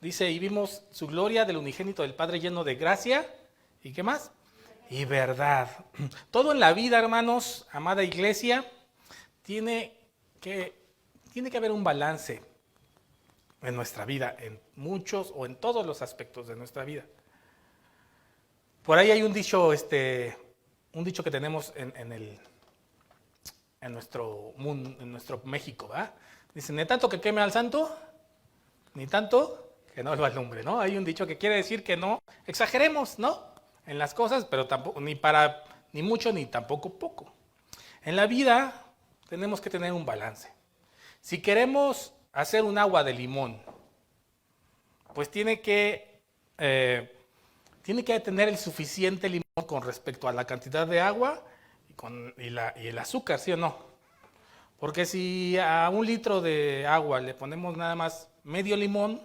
Dice, y vimos su gloria del unigénito del Padre lleno de gracia, ¿y qué más? Y verdad. Todo en la vida, hermanos, amada iglesia, tiene que, tiene que haber un balance en nuestra vida, en muchos o en todos los aspectos de nuestra vida. Por ahí hay un dicho que tenemos en nuestro mundo, en nuestro México, ¿verdad? Dicen, ni tanto que queme al santo, ni tanto que no lo alumbre, ¿no? Hay un dicho que quiere decir que no exageremos, ¿no? En las cosas, pero tampoco, ni mucho, ni tampoco poco. En la vida tenemos que tener un balance. Si queremos hacer un agua de limón, pues tiene que tener el suficiente limón con respecto a la cantidad de agua y el azúcar, ¿sí o no? Porque si a 1 litro de agua le ponemos nada más medio limón,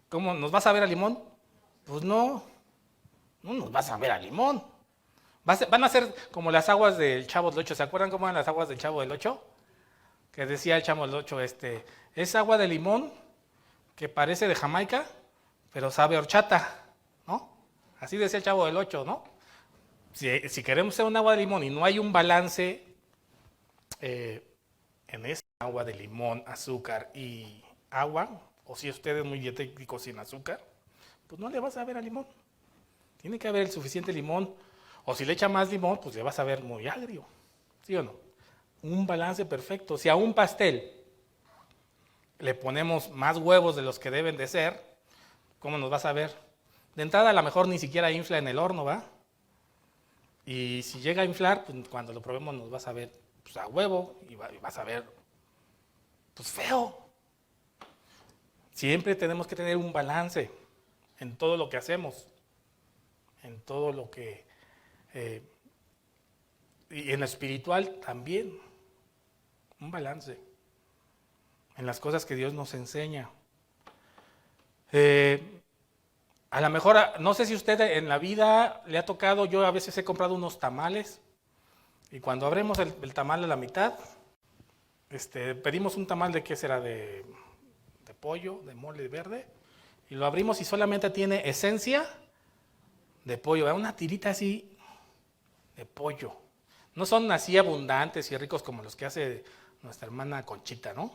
¿cómo nos va a saber a limón? Pues no nos va a saber a limón. Van a ser como las aguas del Chavo del Ocho. ¿Se acuerdan cómo eran las aguas del Chavo del Ocho? Que decía el Chavo del Ocho, es agua de limón que parece de Jamaica, pero sabe a horchata, ¿no? Así decía el Chavo del Ocho, ¿no? Si queremos hacer un agua de limón y no hay un balance en esa agua de limón, azúcar y agua, o si usted es muy dietético sin azúcar, pues no le va a saber a limón. Tiene que haber el suficiente limón, o si le echa más limón, pues le va a saber muy agrio, ¿sí o no? Un balance perfecto. Si a un pastel le ponemos más huevos de los que deben de ser, ¿cómo nos va a saber? De entrada a lo mejor ni siquiera infla en el horno, ¿va? Y si llega a inflar, pues cuando lo probemos nos va a saber pues, a huevo y va a saber pues feo. Siempre tenemos que tener un balance en todo lo que hacemos, en todo lo que... y en lo espiritual también, un balance en las cosas que Dios nos enseña. A lo mejor, no sé si usted en la vida le ha tocado, yo a veces he comprado unos tamales y cuando abrimos el tamal a la mitad, pedimos un tamal de qué será, de pollo, de mole verde, y lo abrimos y solamente tiene esencia de pollo, una tirita así de pollo. No son así abundantes y ricos como los que hace nuestra hermana Conchita, ¿no?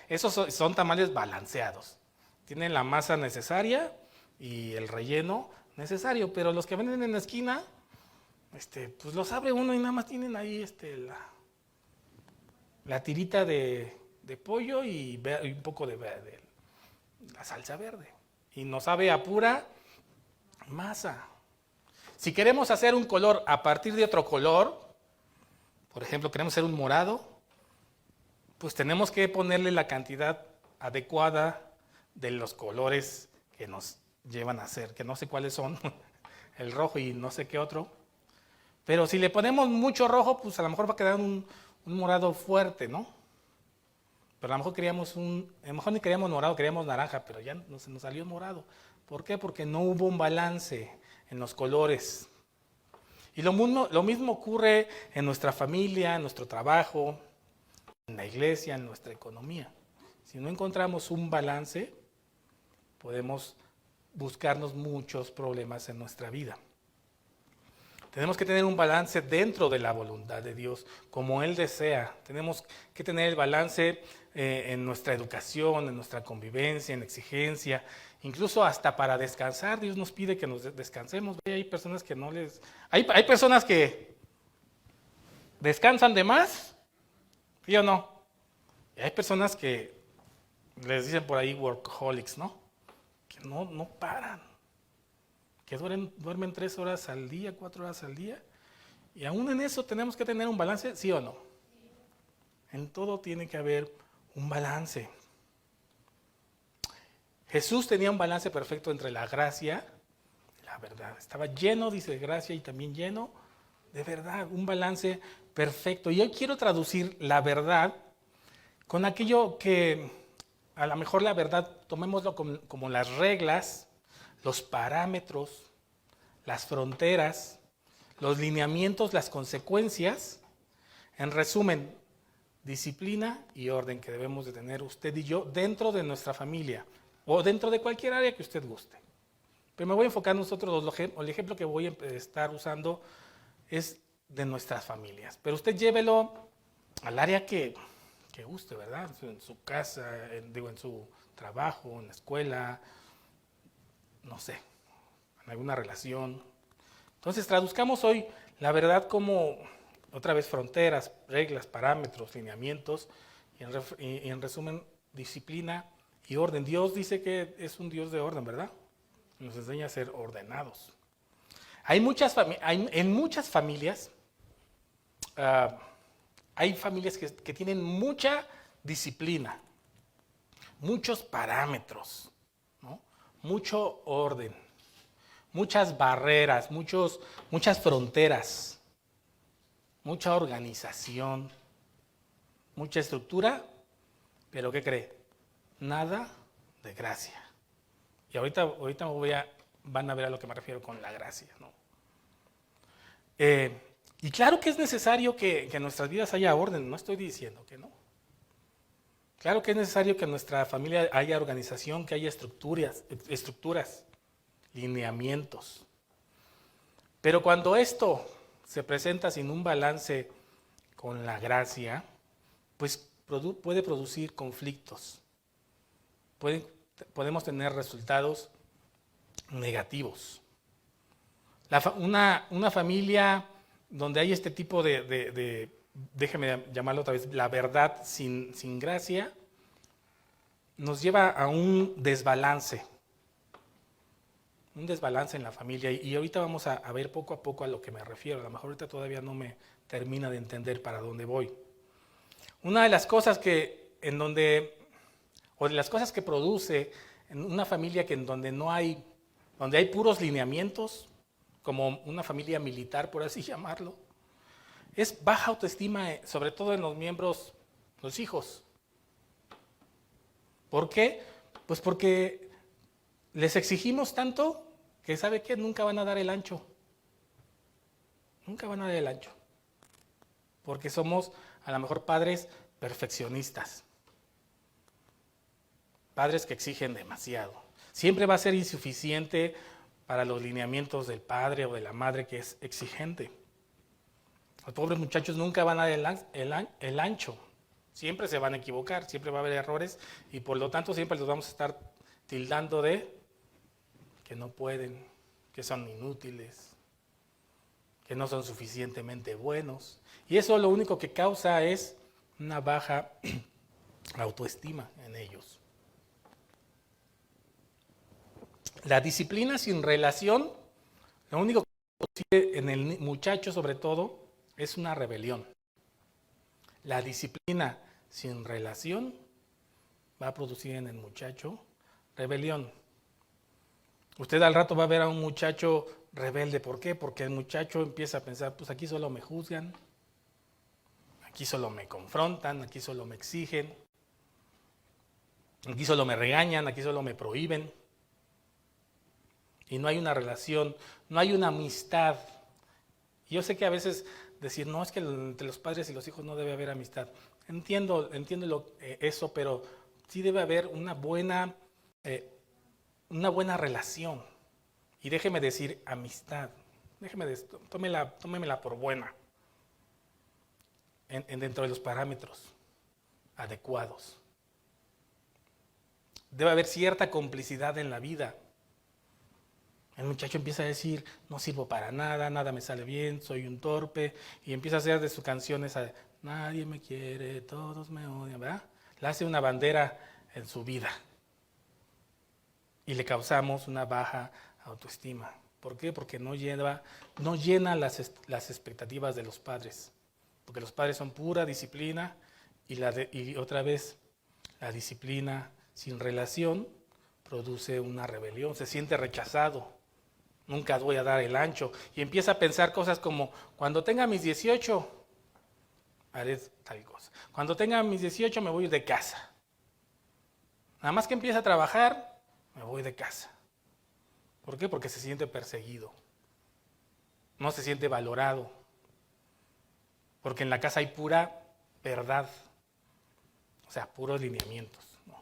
Esos son tamales balanceados. Tienen la masa necesaria y el relleno necesario, pero los que venden en la esquina, pues los abre uno y nada más tienen ahí la tirita de pollo y un poco de la salsa verde. Y nos sabe a pura masa. Si queremos hacer un color a partir de otro color, por ejemplo, queremos hacer un morado, pues tenemos que ponerle la cantidad adecuada de los colores que nos llevan a hacer, que no sé cuáles son, el rojo y no sé qué otro. Pero si le ponemos mucho rojo, pues a lo mejor va a quedar un morado fuerte, ¿no? Pero a lo mejor ni queríamos morado, queríamos naranja, pero ya se nos salió morado. ¿Por qué? Porque no hubo un balance en los colores. Y lo mismo ocurre en nuestra familia, en nuestro trabajo, en la iglesia, en nuestra economía. Si no encontramos un balance, podemos buscarnos muchos problemas en nuestra vida. Tenemos que tener un balance dentro de la voluntad de Dios, como Él desea. Tenemos que tener el balance en nuestra educación, en nuestra convivencia, en exigencia, incluso hasta para descansar. Dios nos pide que nos descansemos. Hay personas que no les... Hay personas que descansan de más, ¿sí o no? Y hay personas que les dicen por ahí workaholics, ¿no? Que no paran. Que duermen 3 horas al día, 4 horas al día. Y aún en eso tenemos que tener un balance, ¿sí o no? En todo tiene que haber un balance. Jesús tenía un balance perfecto entre la gracia y la verdad. Estaba lleno, dice, de gracia y también lleno de verdad. Un balance perfecto. Y hoy quiero traducir la verdad con aquello que a lo mejor la verdad, tomémoslo como las reglas, los parámetros, las fronteras, los lineamientos, las consecuencias. En resumen, disciplina y orden que debemos de tener usted y yo dentro de nuestra familia o dentro de cualquier área que usted guste. Pero me voy a enfocar en nosotros, el ejemplo que voy a estar usando es de nuestras familias. Pero usted llévelo al área que guste, ¿verdad? En su casa, en su trabajo, en la escuela, no sé, en alguna relación. Entonces traduzcamos hoy la verdad como, otra vez, fronteras, reglas, parámetros, lineamientos, y en resumen, disciplina y orden. Dios dice que es un Dios de orden, ¿verdad? Nos enseña a ser ordenados. En muchas familias, hay familias que tienen mucha disciplina, muchos parámetros, ¿no? Mucho orden, muchas barreras, muchas fronteras, mucha organización, mucha estructura, pero ¿qué cree? Nada de gracia. Y ahorita van a ver a lo que me refiero con la gracia, ¿no? Y claro que es necesario que en nuestras vidas haya orden, no estoy diciendo que no. Claro que es necesario que en nuestra familia haya organización, que haya estructuras, lineamientos. Pero cuando esto se presenta sin un balance con la gracia, pues puede producir conflictos. Podemos tener resultados negativos. Una familia donde hay este tipo déjeme llamarlo otra vez, la verdad sin gracia, nos lleva a un desbalance en la familia. Y ahorita vamos a ver poco a poco a lo que me refiero. A lo mejor ahorita todavía no me termina de entender para dónde voy. Una de las cosas de las cosas que produce en una familia donde hay puros lineamientos, como una familia militar, por así llamarlo, es baja autoestima, sobre todo en los miembros, los hijos. ¿Por qué? Pues porque les exigimos tanto que, ¿sabe qué? Nunca van a dar el ancho. Nunca van a dar el ancho. Porque somos, a lo mejor, padres perfeccionistas. Padres que exigen demasiado. Siempre va a ser insuficiente para los lineamientos del padre o de la madre que es exigente. Los pobres muchachos nunca van a dar el ancho. Siempre se van a equivocar, siempre va a haber errores y por lo tanto siempre los vamos a estar tildando de que no pueden, que son inútiles, que no son suficientemente buenos. Y eso lo único que causa es una baja autoestima en ellos. La disciplina sin relación, lo único que produce en el muchacho sobre todo es una rebelión. La disciplina sin relación va a producir en el muchacho rebelión. Usted al rato va a ver a un muchacho rebelde. ¿Por qué? Porque el muchacho empieza a pensar, pues aquí solo me juzgan, aquí solo me confrontan, aquí solo me exigen, aquí solo me regañan, aquí solo me prohíben. Y no hay una relación, no hay una amistad. Yo sé que a veces decir, no, es que entre los padres y los hijos no debe haber amistad. Entiendo eso, pero sí debe haber una buena relación. Y déjeme decir amistad. Tómemela por buena. Dentro de los parámetros adecuados. Debe haber cierta complicidad en la vida. El muchacho empieza a decir, no sirvo para nada, nada me sale bien, soy un torpe, y empieza a hacer de sus canciones, nadie me quiere, todos me odian, ¿verdad? Le hace una bandera en su vida. Y le causamos una baja autoestima. ¿Por qué? Porque no llena las expectativas de los padres. Porque los padres son pura disciplina, y otra vez, la disciplina sin relación produce una rebelión, se siente rechazado. Nunca voy a dar el ancho. Y empieza a pensar cosas como, cuando tenga mis 18, haré tal cosa. Cuando tenga mis 18 me voy de casa. Nada más que empieza a trabajar, me voy de casa. ¿Por qué? Porque se siente perseguido. No se siente valorado. Porque en la casa hay pura verdad, O sea, puros lineamientos, ¿no?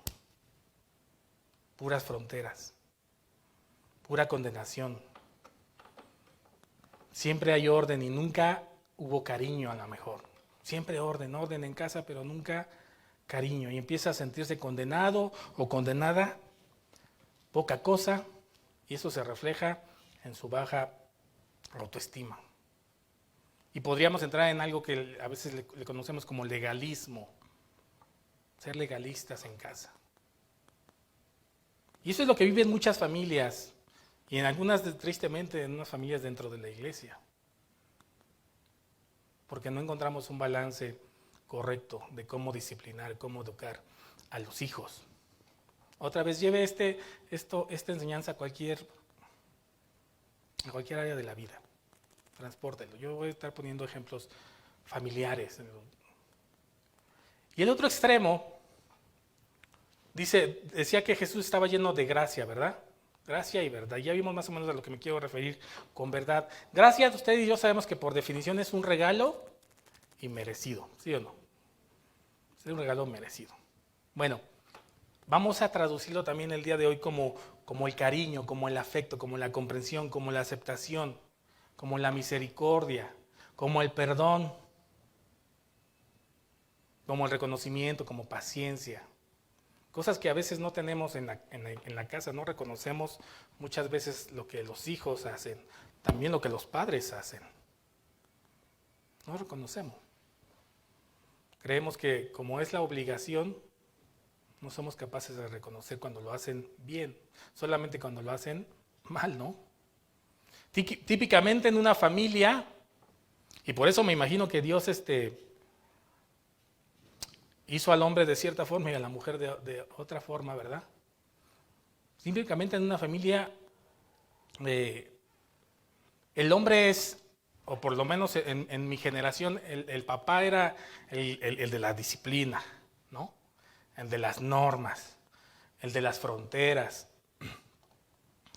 Puras fronteras, pura condenación. Siempre hay orden y nunca hubo cariño a lo mejor. Siempre orden, orden en casa, pero nunca cariño. Y empieza a sentirse condenado o condenada, poca cosa, y eso se refleja en su baja autoestima. Y podríamos entrar en algo que a veces le conocemos como legalismo, ser legalistas en casa. Y eso es lo que viven muchas familias, y en algunas, tristemente, en unas familias dentro de la iglesia. Porque no encontramos un balance correcto de cómo disciplinar, cómo educar a los hijos. Otra vez, lleve esta enseñanza a cualquier área de la vida. Transpórtelo. Yo voy a estar poniendo ejemplos familiares. Y el otro extremo, decía que Jesús estaba lleno de gracia, ¿verdad? Gracia y verdad. Ya vimos más o menos a lo que me quiero referir con verdad. Gracia, usted y yo sabemos que por definición es un regalo y merecido, ¿sí o no? Es un regalo merecido. Bueno, vamos a traducirlo también el día de hoy como el cariño, como el afecto, como la comprensión, como la aceptación, como la misericordia, como el perdón, como el reconocimiento, como paciencia. Cosas que a veces no tenemos en la casa, no reconocemos muchas veces lo que los hijos hacen, también lo que los padres hacen. No reconocemos. Creemos que como es la obligación, no somos capaces de reconocer cuando lo hacen bien, solamente cuando lo hacen mal, ¿no? Típicamente en una familia, y por eso me imagino que Dios hizo al hombre de cierta forma y a la mujer de otra forma, ¿verdad? Típicamente en una familia, el hombre es, o por lo menos en mi generación, el papá era el de la disciplina, ¿no? El de las normas, el de las fronteras,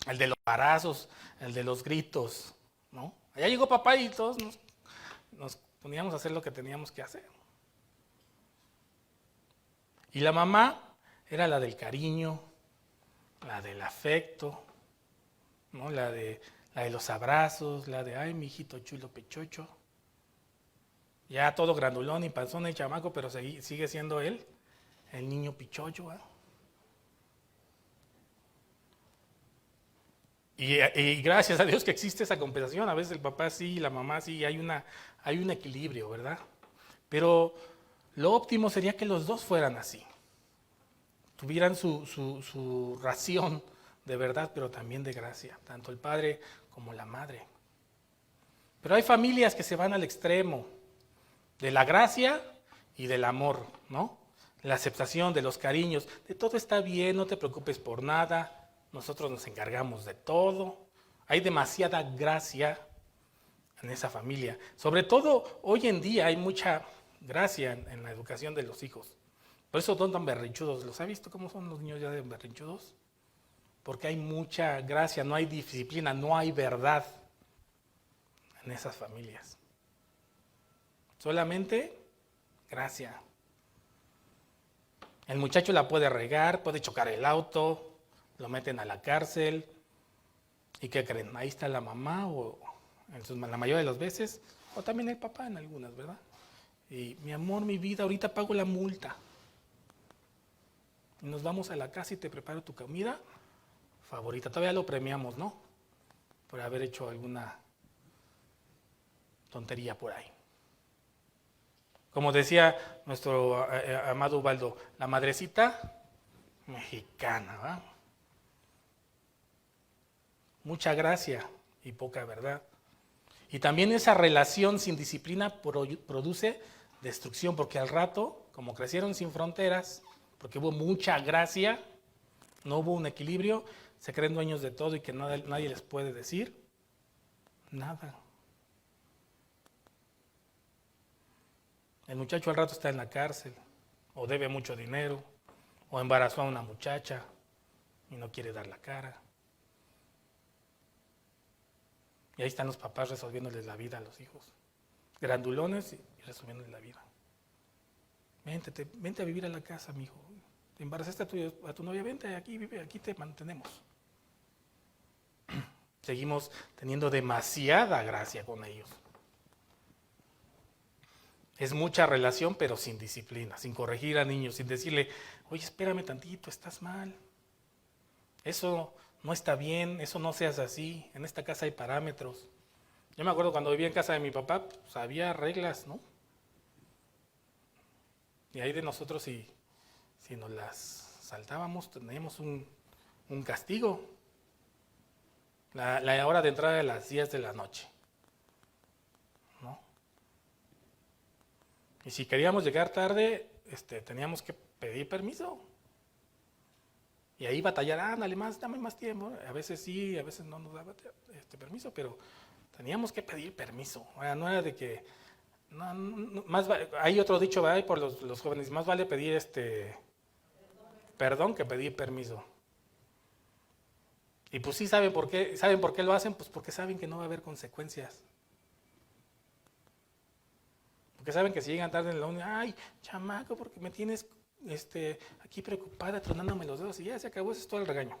el de los embarazos, el de los gritos, ¿no? Allá llegó papá y todos nos poníamos a hacer lo que teníamos que hacer. Y la mamá era la del cariño, la del afecto, ¿no? La de los abrazos, la de, ay, mi hijito chulo pechocho. Ya todo grandulón y panzón y chamaco, pero sigue siendo él, el niño pichocho, ¿eh? Y gracias a Dios que existe esa compensación. A veces el papá sí, la mamá sí, hay un equilibrio, ¿verdad? Pero lo óptimo sería que los dos fueran así. Tuvieran su ración de verdad, pero también de gracia, tanto el padre como la madre. Pero hay familias que se van al extremo de la gracia y del amor, ¿no? La aceptación de los cariños, de todo está bien, no te preocupes por nada, nosotros nos encargamos de todo. Hay demasiada gracia en esa familia. Sobre todo hoy en día hay mucha gracia en la educación de los hijos. Por eso son tan berrinchudos. ¿Los ha visto cómo son los niños ya de berrinchudos? Porque hay mucha gracia, no hay disciplina, no hay verdad en esas familias. Solamente gracia. El muchacho la puede regar, puede chocar el auto, lo meten a la cárcel. ¿Y qué creen? Ahí está la mamá, o la mayoría de las veces, o también el papá en algunas, ¿verdad? Y mi amor, mi vida, ahorita pago la multa. Y nos vamos a la casa y te preparo tu comida favorita. Todavía lo premiamos, ¿no? Por haber hecho alguna tontería por ahí. Como decía nuestro amado Ubaldo, la madrecita mexicana, ¿verdad? Mucha gracia y poca verdad. Y también esa relación sin disciplina produce destrucción, porque al rato, como crecieron sin fronteras, porque hubo mucha gracia, no hubo un equilibrio, se creen dueños de todo y que nadie les puede decir nada. El muchacho al rato está en la cárcel, o debe mucho dinero, o embarazó a una muchacha y no quiere dar la cara. Y ahí están los papás resolviéndoles la vida a los hijos. Grandulones y resolviéndoles la vida. Vente a vivir a la casa, mijo. Te embarazaste a tu novia, vente aquí, vive, aquí te mantenemos. Seguimos teniendo demasiada gracia con ellos. Es mucha relación, pero sin disciplina, sin corregir a niños, sin decirle, oye, espérame tantito, estás mal. Eso no está bien, eso no seas así. En esta casa hay parámetros. Yo me acuerdo cuando vivía en casa de mi papá, pues había reglas, ¿no? Y ahí de nosotros, si nos las saltábamos, teníamos un castigo. La hora de entrada a las 10 de la noche, ¿no? Y si queríamos llegar tarde, teníamos que pedir permiso. Y ahí batallar, ándale más, dame más tiempo. A veces sí, a veces no nos daba permiso, pero teníamos que pedir permiso. O sea, no era de que, hay otro dicho, ¿verdad? Por los jóvenes, más vale pedir perdón que pedir permiso. Y pues sí ¿saben por qué lo hacen? Pues porque saben que no va a haber consecuencias. Porque saben que si llegan tarde en la uni, ay, chamaco, porque me tienes aquí preocupada, tronándome los dedos, y ya se acabó, eso es todo el regaño.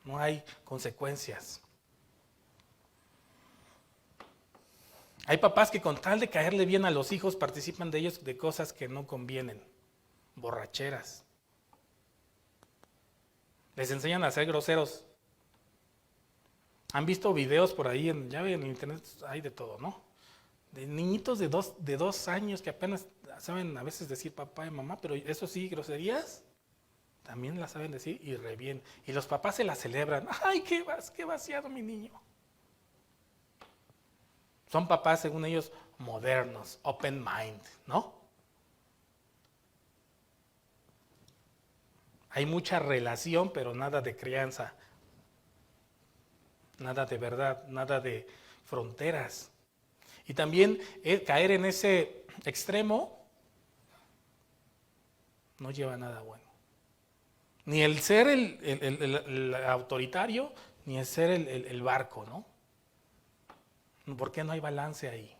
No hay consecuencias. Hay papás que con tal de caerle bien a los hijos participan de ellos de cosas que no convienen. Borracheras. Les enseñan a ser groseros. Han visto videos por ahí, ya ven, en internet hay de todo, ¿no? De niñitos de dos años que apenas saben a veces decir papá y mamá, pero eso sí, groserías, también las saben decir y re bien. Y los papás se las celebran. ¡Ay, qué vaciado mi niño! Son papás, según ellos, modernos, open mind, ¿no? Hay mucha relación, pero nada de crianza. Nada de verdad, nada de fronteras. Y también caer en ese extremo no lleva a nada bueno. Ni el ser el autoritario, ni el ser el barco, ¿no? ¿Por qué no hay balance ahí?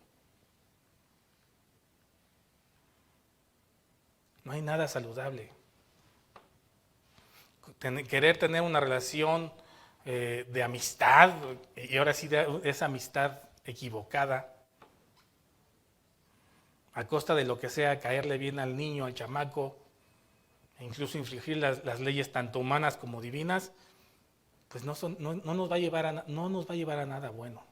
No hay nada saludable. Querer tener una relación de amistad, y ahora sí esa amistad equivocada, a costa de lo que sea, caerle bien al niño, al chamaco, e incluso infligir las leyes tanto humanas como divinas, pues no nos va a llevar a nada bueno.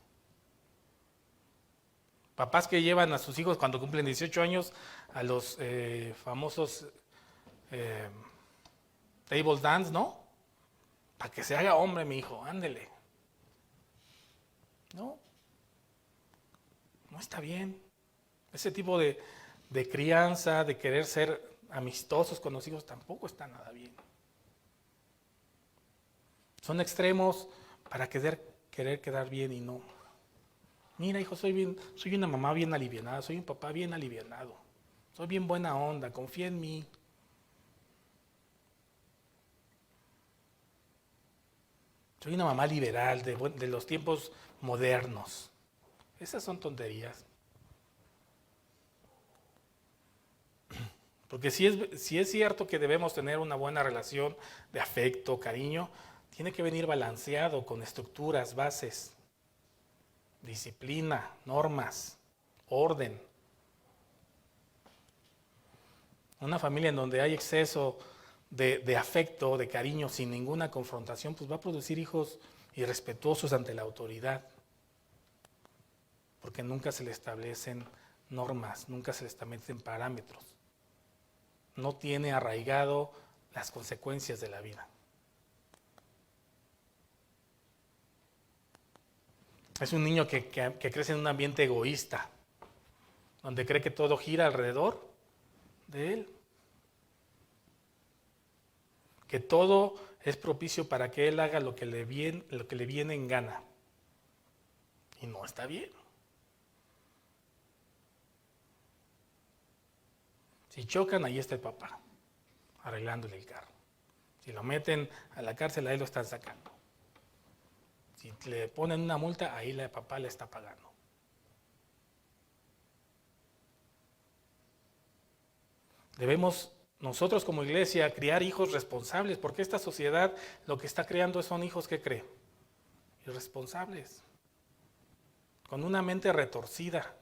Papás que llevan a sus hijos cuando cumplen 18 años a los famosos table dance, ¿no? Para que se haga hombre mi hijo, ándele. No está bien. Ese tipo de crianza, de querer ser amistosos con los hijos, tampoco está nada bien. Son extremos para querer quedar bien y no. Mira, hijo, soy una mamá bien alivianada, soy un papá bien alivianado, soy bien buena onda, confía en mí. Soy una mamá liberal de los tiempos modernos. Esas son tonterías. Porque si es cierto que debemos tener una buena relación de afecto, cariño, tiene que venir balanceado con estructuras, bases, disciplina, normas, orden. Una familia en donde hay exceso de afecto, de cariño, sin ninguna confrontación, pues va a producir hijos irrespetuosos ante la autoridad. Porque nunca se le establecen normas, nunca se le establecen parámetros. No tiene arraigado las consecuencias de la vida. Es un niño que crece en un ambiente egoísta, donde cree que todo gira alrededor de él. Que todo es propicio para que él haga lo que le viene en gana. Y no está bien. Si chocan, ahí está el papá, arreglándole el carro. Si lo meten a la cárcel, ahí lo están sacando. Si le ponen una multa, ahí el papá le está pagando. Debemos nosotros como iglesia criar hijos responsables, porque esta sociedad lo que está creando son hijos que creen irresponsables, con una mente retorcida.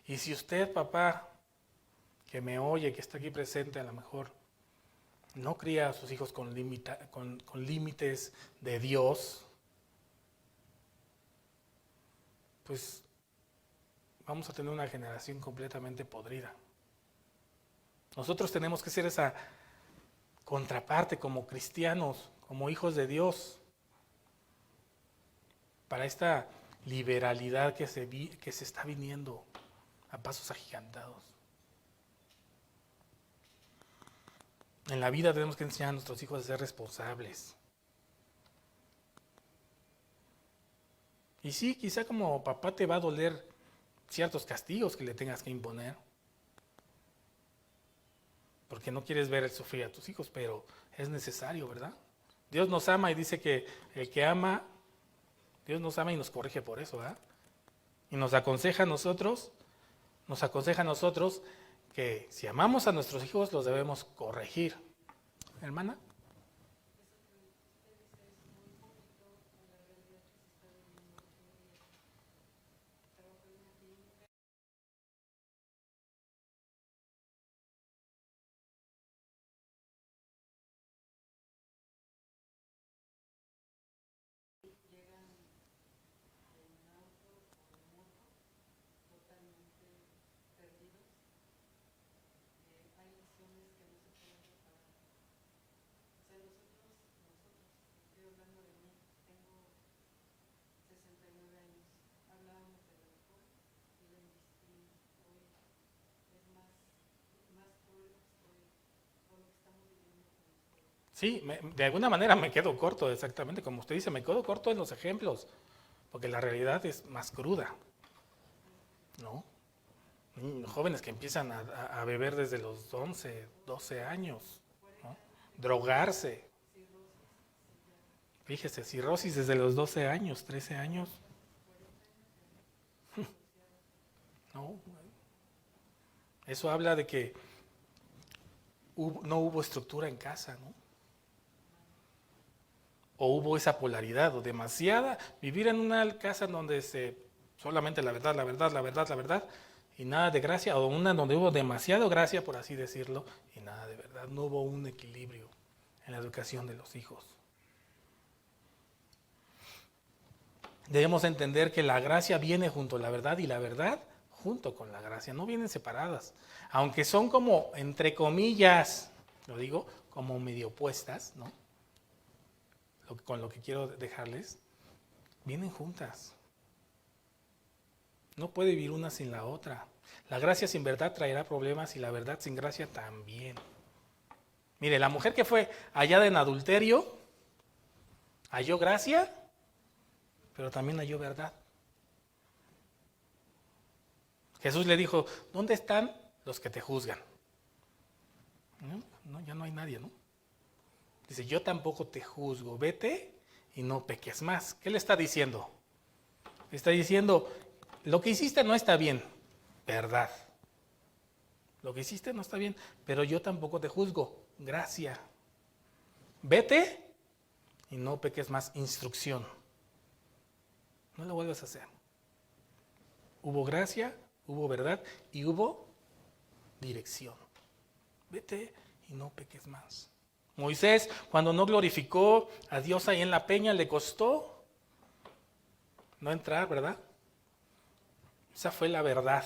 Y si usted, papá, que me oye, que está aquí presente, a lo mejor no cría a sus hijos con límites de Dios, pues vamos a tener una generación completamente podrida. Nosotros tenemos que ser esa contraparte como cristianos, como hijos de Dios, para esta liberalidad que se está viniendo a pasos agigantados. En la vida tenemos que enseñar a nuestros hijos a ser responsables. Y sí, quizá como papá te va a doler ciertos castigos que le tengas que imponer, porque no quieres ver el sufrir a tus hijos, pero es necesario, ¿verdad? Dios nos ama y dice que el que ama, Dios nos ama y nos corrige por eso, ¿verdad? Y nos aconseja a nosotros que si amamos a nuestros hijos los debemos corregir. Hermana. Sí, de alguna manera me quedo corto, exactamente como usted dice, me quedo corto en los ejemplos, porque la realidad es más cruda, ¿no? Jóvenes que empiezan a beber desde los 11, 12 años, ¿no? Drogarse. Fíjese, cirrosis desde los 12 años, 13 años. No, eso habla de que no hubo estructura en casa, ¿no? O hubo esa polaridad, o demasiada, vivir en una casa donde solamente la verdad, la verdad, la verdad, la verdad, y nada de gracia, o una donde hubo demasiado gracia, por así decirlo, y nada de verdad. No hubo un equilibrio en la educación de los hijos. Debemos entender que la gracia viene junto a la verdad y la verdad junto con la gracia, no vienen separadas, aunque son como, entre comillas, lo digo, como medio opuestas, ¿no? Con lo que quiero dejarles, vienen juntas. No puede vivir una sin la otra. La gracia sin verdad traerá problemas y la verdad sin gracia también. Mire, la mujer que fue hallada en adulterio, halló gracia, pero también halló verdad. Jesús le dijo, ¿dónde están los que te juzgan? No, ya no hay nadie, ¿no? Dice, yo tampoco te juzgo, vete y no peques más. ¿Qué le está diciendo? Le está diciendo, lo que hiciste no está bien, verdad. Lo que hiciste no está bien, pero yo tampoco te juzgo, gracia. Vete y no peques más, instrucción. No lo vuelvas a hacer. Hubo gracia, hubo verdad y hubo dirección. Vete y no peques más. Moisés, cuando no glorificó a Dios ahí en la peña, le costó no entrar, ¿verdad? Esa fue la verdad.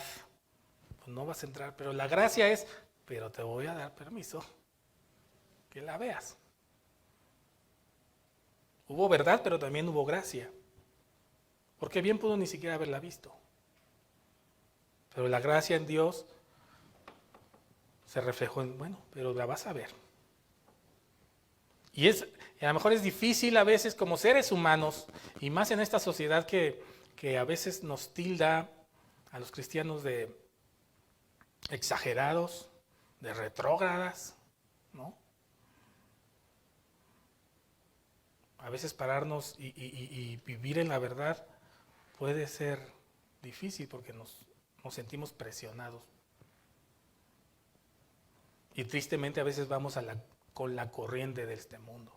Pues no vas a entrar, pero la gracia es, pero te voy a dar permiso que la veas. Hubo verdad, pero también hubo gracia. Porque bien pudo ni siquiera haberla visto. Pero la gracia en Dios se reflejó en, bueno, pero la vas a ver. Y a lo mejor es difícil a veces como seres humanos, y más en esta sociedad que a veces nos tilda a los cristianos de exagerados, de retrógradas, ¿no? A veces pararnos y vivir en la verdad puede ser difícil porque nos sentimos presionados. Y tristemente a veces vamos con la corriente de este mundo.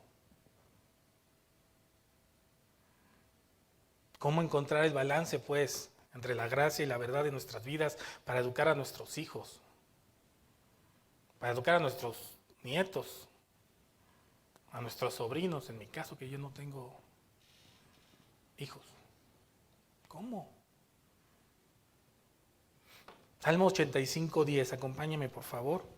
¿Cómo encontrar el balance, pues, entre la gracia y la verdad de nuestras vidas para educar a nuestros hijos, para educar a nuestros nietos, a nuestros sobrinos, en mi caso que yo no tengo hijos? ¿Cómo? Salmo 85:10, acompáñame por favor.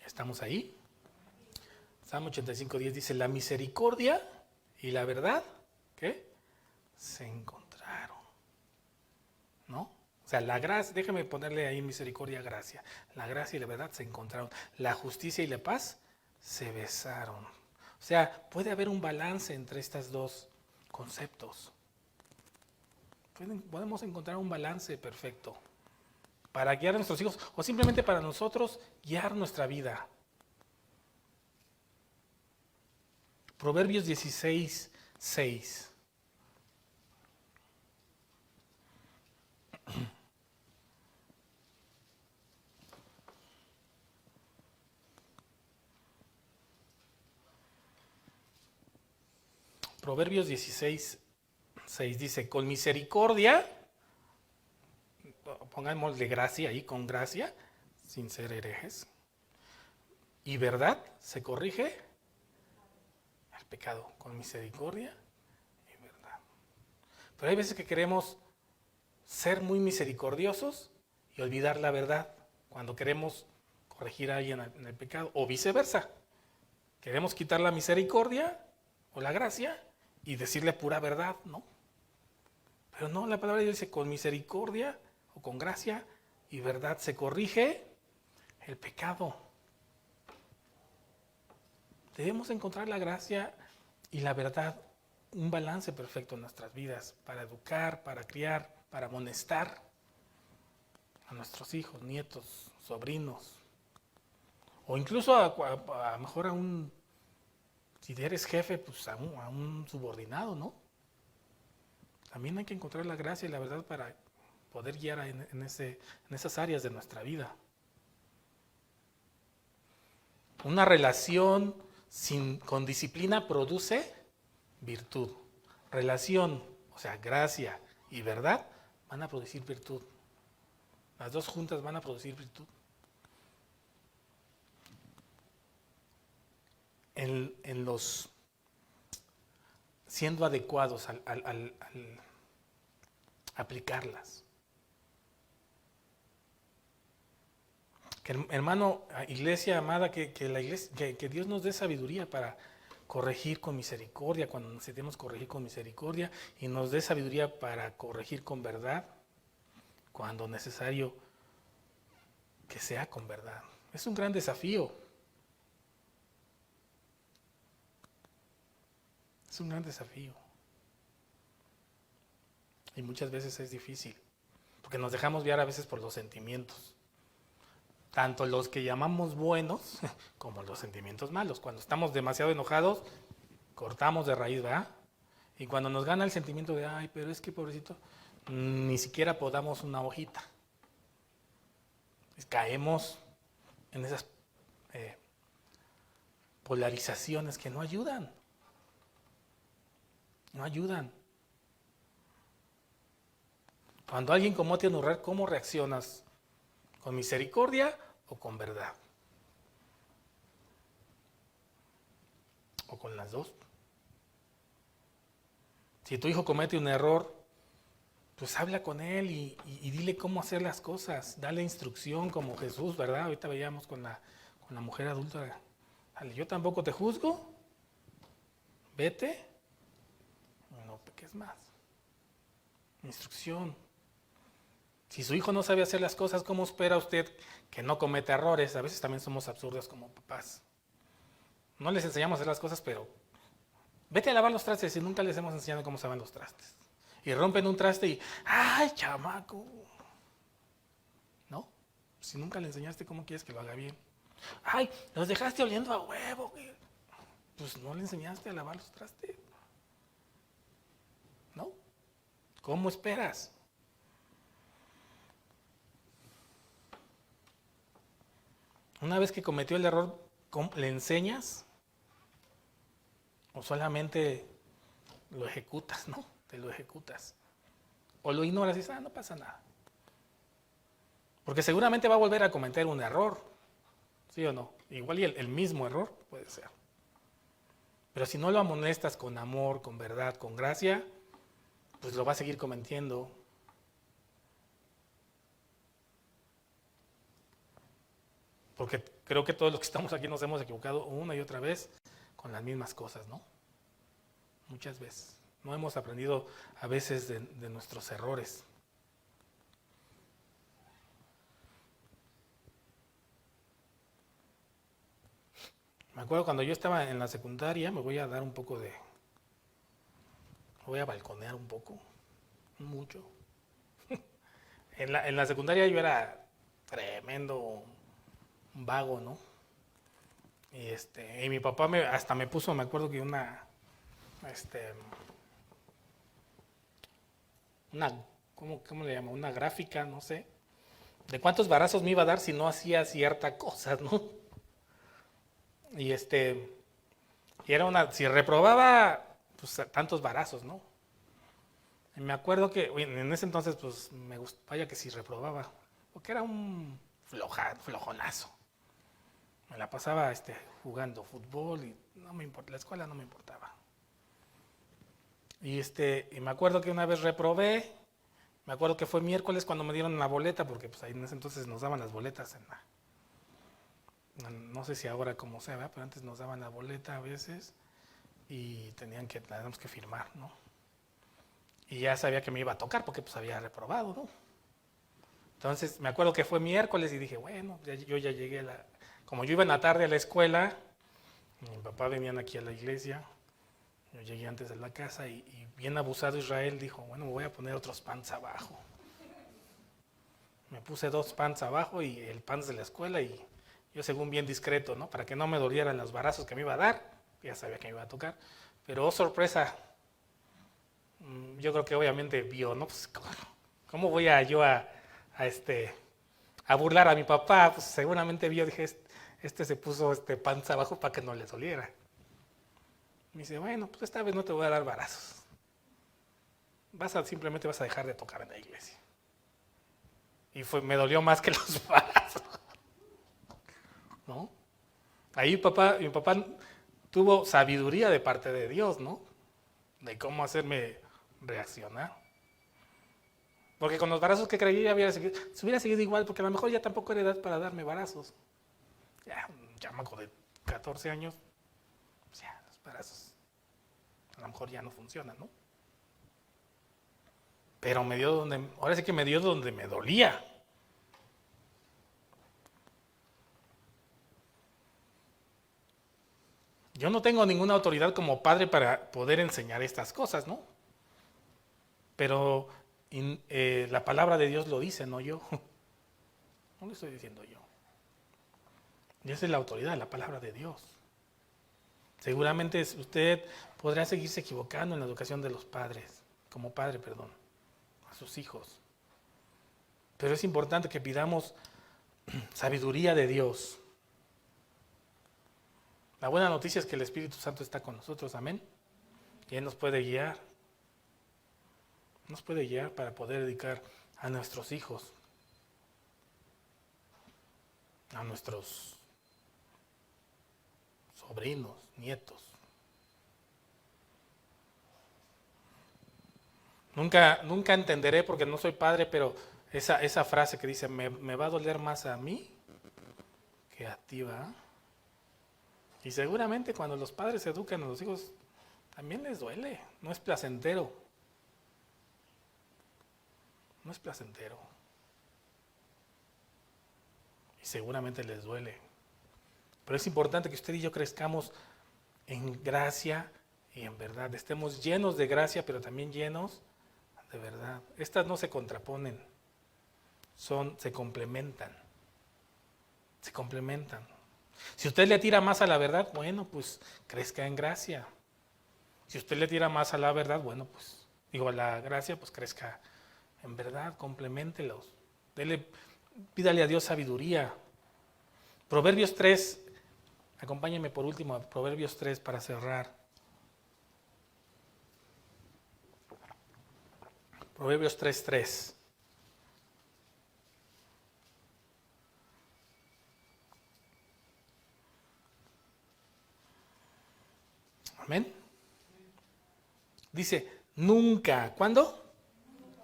¿Estamos ahí? Salmo 85:10 dice, la misericordia y la verdad, ¿qué? Se encontraron, ¿no? O sea, la gracia, déjame ponerle ahí misericordia, gracia. La gracia y la verdad se encontraron. La justicia y la paz se besaron. O sea, puede haber un balance entre estos dos conceptos. Podemos encontrar un balance perfecto para guiar a nuestros hijos o simplemente para nosotros guiar nuestra vida. Proverbios 16:6. Proverbios 16:6 dice, con misericordia, pongámosle gracia ahí, con gracia, sin ser herejes, y verdad se corrige el pecado, con misericordia y verdad. Pero hay veces que queremos ser muy misericordiosos y olvidar la verdad cuando queremos corregir a alguien en el pecado, o viceversa. Queremos quitar la misericordia o la gracia y decirle pura verdad, ¿no? Pero no, la palabra de Dios dice, con misericordia o con gracia y verdad se corrige el pecado. Debemos encontrar la gracia y la verdad, un balance perfecto en nuestras vidas para educar, para criar, para amonestar a nuestros hijos, nietos, sobrinos, o incluso a mejor si eres jefe, pues a un subordinado, ¿no? También hay que encontrar la gracia y la verdad para poder guiar en esas áreas de nuestra vida. Una relación con disciplina produce virtud. Relación, o sea, gracia y verdad, van a producir virtud. Las dos juntas van a producir virtud. En los siendo adecuados al aplicarlas. Hermano, iglesia amada, que Dios nos dé sabiduría para corregir con misericordia, cuando necesitemos corregir con misericordia, y nos dé sabiduría para corregir con verdad, cuando necesario que sea con verdad. Es un gran desafío. Es un gran desafío. Y muchas veces es difícil, porque nos dejamos guiar a veces por los sentimientos. Tanto los que llamamos buenos como los sentimientos malos. Cuando estamos demasiado enojados, cortamos de raíz, ¿verdad? Y cuando nos gana el sentimiento de, ay, pero es que pobrecito, ni siquiera podamos una hojita. Caemos en esas polarizaciones que no ayudan. No ayudan. Cuando alguien comete un error, ¿cómo reaccionas? ¿Con misericordia o con verdad? ¿O con las dos? Si tu hijo comete un error, pues habla con él y dile cómo hacer las cosas. Dale instrucción como Jesús, ¿verdad? Ahorita veíamos con la mujer adulta. Dale, yo tampoco te juzgo. Vete. No peques más. Instrucción. Si su hijo no sabe hacer las cosas, ¿cómo espera usted que no cometa errores? A veces también somos absurdos como papás. No les enseñamos a hacer las cosas, pero Vete a lavar los trastes y nunca les hemos enseñado cómo se lavan los trastes. Y rompen un traste y, ¡ay, chamaco! ¿No? Si nunca le enseñaste, ¿cómo quieres que lo haga bien? ¡Ay, los dejaste oliendo a huevo! Pues no le enseñaste a lavar los trastes. ¿No? ¿Cómo esperas? Una vez que cometió el error, ¿le enseñas? ¿O solamente lo ejecutas, no? Te lo ejecutas. O lo ignoras y dices, no pasa nada. Porque seguramente va a volver a cometer un error. ¿Sí o no? Igual y el mismo error puede ser. Pero si no lo amonestas con amor, con verdad, con gracia, pues lo va a seguir cometiendo. Porque creo que todos los que estamos aquí nos hemos equivocado una y otra vez con las mismas cosas, ¿no? Muchas veces. No hemos aprendido a veces de nuestros errores. Me acuerdo cuando yo estaba en la secundaria, me voy a balconear un poco, mucho. En la secundaria yo era tremendo vago, ¿no? Y mi papá hasta me puso, me acuerdo que una, ¿cómo le llama? Una gráfica, no sé, de cuántos varazos me iba a dar si no hacía cierta cosa, ¿no? Y si reprobaba, pues tantos varazos, ¿no? Y me acuerdo que en ese entonces, pues me gustaba, vaya que si reprobaba, porque era un flojonazo. Me la pasaba jugando fútbol y no me importa, la escuela no me importaba. Y me acuerdo que una vez reprobé, me acuerdo que fue miércoles cuando me dieron la boleta, porque pues ahí en ese entonces nos daban las boletas no sé si ahora como sea, ¿verdad? Pero antes nos daban la boleta a veces y teníamos que firmar, ¿no? Y ya sabía que me iba a tocar porque pues había reprobado, ¿no? Entonces me acuerdo que fue miércoles y dije, bueno, yo ya llegué como yo iba en la tarde a la escuela, mi papá venían aquí a la iglesia, yo llegué antes de la casa y bien abusado Israel dijo, bueno, me voy a poner otros pants abajo. Me puse 2 pants abajo y el pants de la escuela y yo según bien discreto, ¿no? Para que no me dolieran los varazos que me iba a dar, ya sabía que me iba a tocar, pero sorpresa, yo creo que obviamente vio, ¿no? Pues, ¿cómo voy yo a burlar a mi papá? Pues seguramente vio, dije, se puso pants abajo para que no le doliera. Me dice, bueno, pues esta vez no te voy a dar varazos. Simplemente vas a dejar de tocar en la iglesia. Y me dolió más que los varazos. ¿No? Ahí mi papá tuvo sabiduría de parte de Dios, ¿no? De cómo hacerme reaccionar. Porque con los varazos que creí se hubiera seguido igual, porque a lo mejor ya tampoco era edad para darme varazos. Ya, un chamaco de 14 años, ya, los varazos a lo mejor ya no funcionan, ¿no? Pero ahora sí que me dio donde me dolía. Yo no tengo ninguna autoridad como padre para poder enseñar estas cosas, ¿no? Pero la palabra de Dios lo dice, no yo. No lo estoy diciendo yo. Y esa es la autoridad, la palabra de Dios. Seguramente usted podrá seguirse equivocando en la educación de los padres, como padre, perdón, a sus hijos. Pero es importante que pidamos sabiduría de Dios. La buena noticia es que el Espíritu Santo está con nosotros, amén. Y Él nos puede guiar. Nos puede guiar para poder dedicar a nuestros hijos, a nuestros sobrinos, nietos. Nunca entenderé porque no soy padre, pero esa frase que dice, me va a doler más a mí que a ti, ¿va? Y seguramente cuando los padres educan a los hijos, también les duele, no es placentero. No es placentero. Y seguramente les duele. Pero es importante que usted y yo crezcamos en gracia y en verdad. Estemos llenos de gracia, pero también llenos de verdad. Estas no se contraponen, se complementan. Se complementan. Si usted le tira más a la verdad, bueno, pues crezca en gracia. Si usted le tira más a la verdad, bueno, pues, a la gracia, pues crezca en verdad, compleméntelos. Pídale a Dios sabiduría. Proverbios 3, acompáñeme por último a Proverbios 3 para cerrar. Proverbios 3:3. Amén. Dice, nunca, ¿cuándo?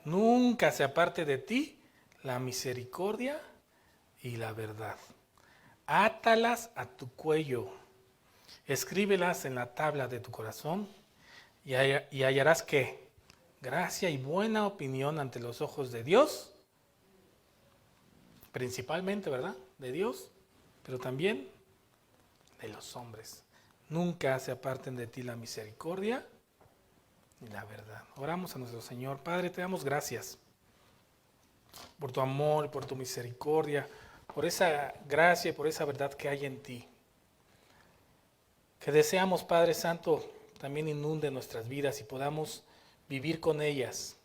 Nunca se aparte de ti la misericordia y la verdad. Átalas a tu cuello, escríbelas en la tabla de tu corazón y hallarás que gracia y buena opinión ante los ojos de Dios, principalmente, ¿verdad? De Dios, pero también de los hombres. Nunca se aparten de ti la misericordia y la verdad. Oramos a nuestro Señor. Padre, te damos gracias por tu amor, por tu misericordia, por esa gracia y por esa verdad que hay en ti. Que deseamos, Padre Santo, también inunde nuestras vidas y podamos vivir con ellas,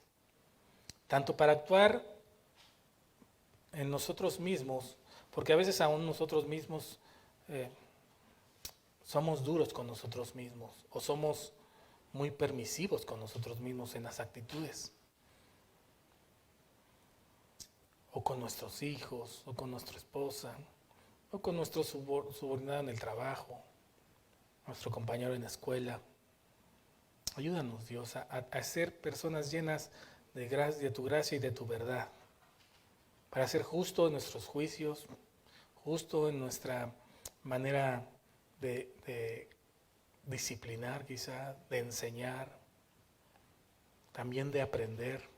tanto para actuar en nosotros mismos, porque a veces aún nosotros mismos somos duros con nosotros mismos o somos muy permisivos con nosotros mismos en las actitudes, o con nuestros hijos, o con nuestra esposa, o con nuestro subordinado en el trabajo, nuestro compañero en la escuela. Ayúdanos, Dios, a ser personas llenas de tu gracia y de tu verdad, para ser justo en nuestros juicios, justo en nuestra manera de disciplinar quizá, de enseñar, también de aprender.